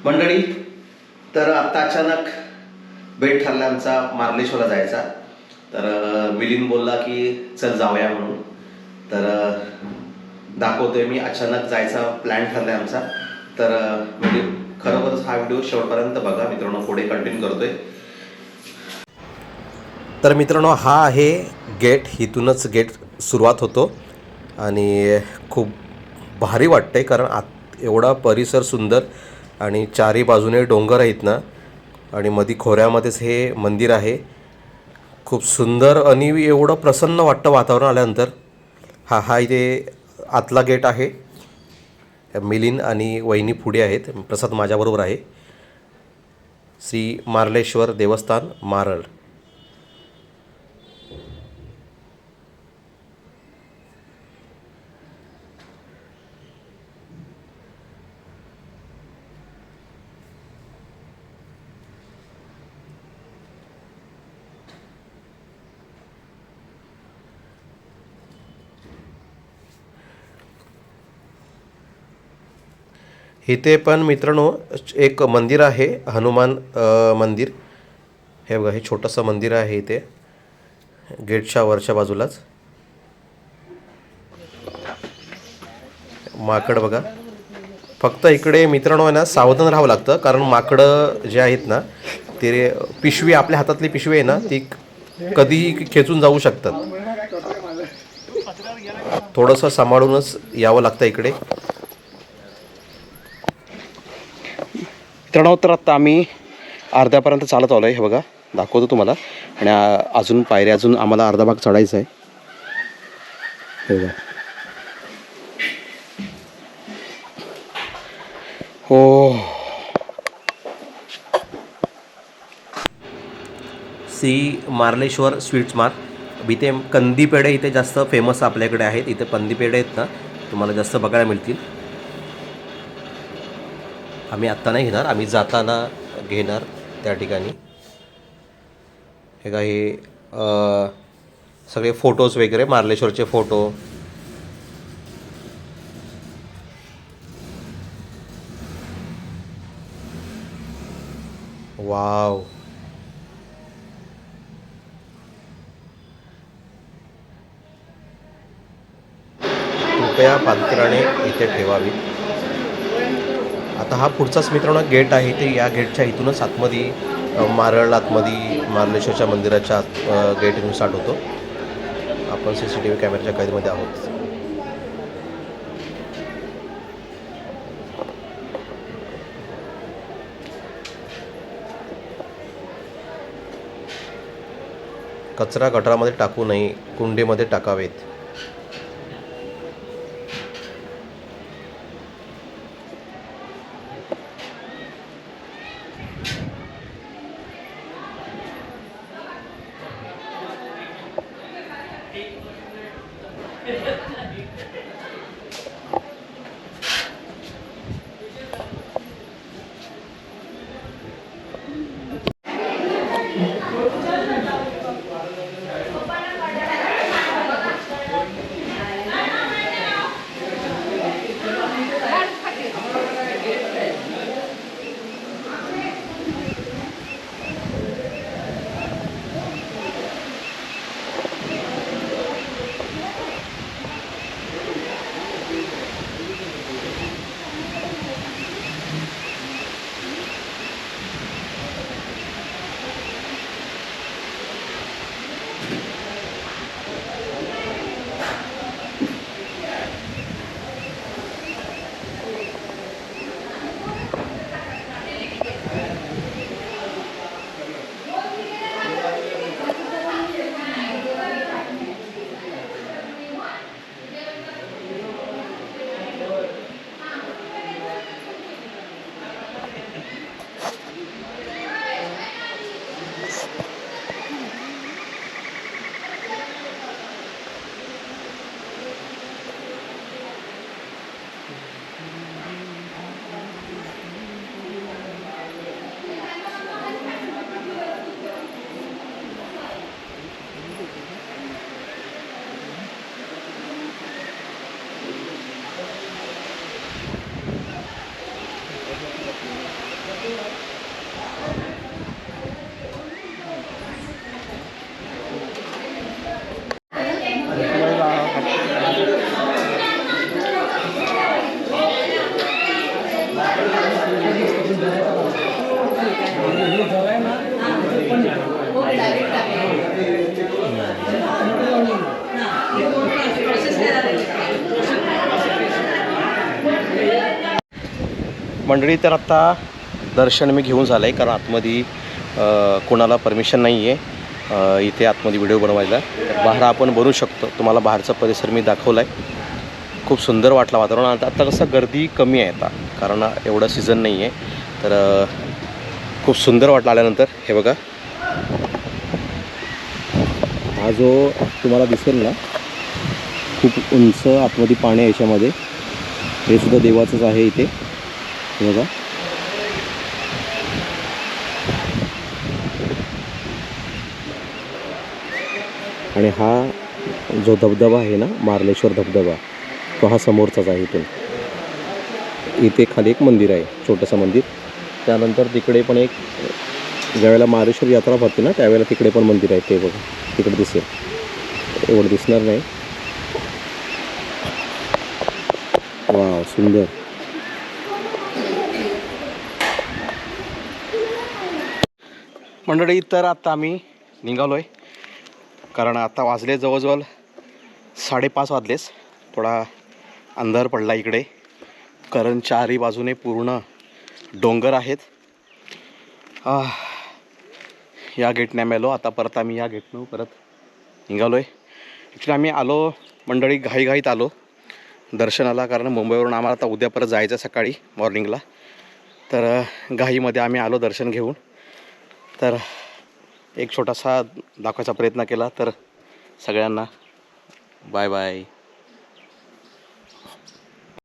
मंडळी, तर आत्ता अचानक बेट ठरला आमचा मार्लेश्वरला जायचा. तर मिलिंद बोलला की चल जाऊया म्हणून. तर दाखवतोय मी, अचानक जायचा प्लॅन ठरलाय आमचा. तर खरोखरच हा व्हिडिओ शेवटपर्यंत बघा मित्रांनो, पुढे कंटिन्यू करतोय. तर मित्रांनो, हा आहे गेट. इथूनच गेट सुरुवात होतो आणि खूप भारी वाटतंय कारण एवढा परिसर सुंदर आणि चारी बाजूने डोंगर आहेत ना, आणि मध्ये खोऱ्यामध्येच हे मंदिर आहे. खूप सुंदर आणि एवढं प्रसन्न वाटतं वातावरण आल्यानंतर. हा इथे आतला गेट आहे. मिलिंद आणि वहिनी पुढे आहेत, प्रसाद माझ्याबरोबर आहे. श्री मार्लेश्वर देवस्थान मारळ. इथे पण मित्रांनो एक मंदिर आहे, हनुमान मंदिर. हे बघा, हे छोटंसं मंदिर आहे इथे गेटच्या वरच्या बाजूलाच. माकड बघा. फक्त इकडे मित्रांनो आहे ना, सावधान राहावं लागतं कारण माकडं जे आहेत ना, ते पिशवी, आपल्या हातातली पिशवी आहे ना, ती कधीही खेचून जाऊ शकतात. थोडंसं सांभाळूनच यावं लागतं इकडे. मित्रांनो, तर आत्ता आम्ही अर्ध्यापर्यंत चालत आलो आहे. हे बघा, दाखवतो तुम्हाला. आणि अजून पायऱ्या, अजून आम्हाला अर्धा भाग चढायचा आहे. हे बघा. हो. Shri Marleshwar sweets mart. इथे कंदी पेढे इथे जास्त फेमस आपल्याकडे आहेत. इथे कंदी पेढे आहेत ना, तुम्हाला जास्त बघायला मिळतील. आम्ही आत्ता नाही घेणार, आम्ही जाताना घेणार त्या ठिकाणी. हे का, हे सगळे फोटोज वगैरे, मार्लेश्वरचे फोटो. वाव. कृपया पादत्राणे इथे ठेवावी. आता हा पुढचाच मित्रांनो गेट आहे. ते या गेटच्या इथूनच आतमध्ये मारळ, आतमध्ये मार्लेश्वरच्या मंदिराच्या आत गेट इथून स्टार्ट होतो. आपण CCTV कॅमेऱ्याच्या कैदमध्ये आहोत. कचरा गटारामध्ये टाकू नये, कुंडीमध्ये टाकावेत. मंडळी, तर आत्ता दर्शन मी घेऊन झालं आहे, कारण आतमध्ये कोणाला परमिशन नाही आहे इथे आतमध्ये व्हिडिओ बनवायला. बाहेर आपण बनवू शकतो. तुम्हाला बाहेरचा परिसर मी दाखवला आहे. खूप सुंदर वाटलं वातावरण. आता कसं गर्दी कमी आहे आता, कारण एवढं सीझन नाही आहे. तर खूप सुंदर वाटलं आल्यानंतर. हे बघा, हा जो तुम्हाला दिसेल ना खूप उंच आतमध्ये पाणी आहे याच्यामध्ये, हे सुद्धा देवाचंच आहे इथे. हे बघा, आणि हा जो धबधबा आहे ना, मार्लेश्वर धबधबा, तो हा समोरचाच आहे. इथून इथे खाली एक मंदिर आहे, छोटंसं मंदिर. त्यानंतर तिकडे पण एक, ज्यावेळेला मार्लेश्वर यात्रा भरते ना त्यावेळेला तिकडे पण मंदिर आहे. ते बघा तिकडे दिसेल, एवढं दिसणार नाही. वाव, सुंदर. मंडळी, तर आता आम्ही निघालो आहे, कारण आता वाजले जवळजवळ 5:30 वाजलेच. थोडा अंधार पडला इकडे, कारण चारही बाजूने पूर्ण डोंगर आहेत. या गेटने आम्ही आलो. आता परत आम्ही या गेटनं परत निघालो आहे. ॲक्च्युली आम्ही आलो मंडळी घाईघाईत आलो दर्शनाला, कारण मुंबईवरून आम्हाला आता उद्या परत जायचं सकाळी मॉर्निंगला. तर घाईमध्ये आम्ही आलो दर्शन घेऊन. तर एक छोटासा दाखवायचा प्रयत्न केला. तर सगळ्यांना बाय बाय.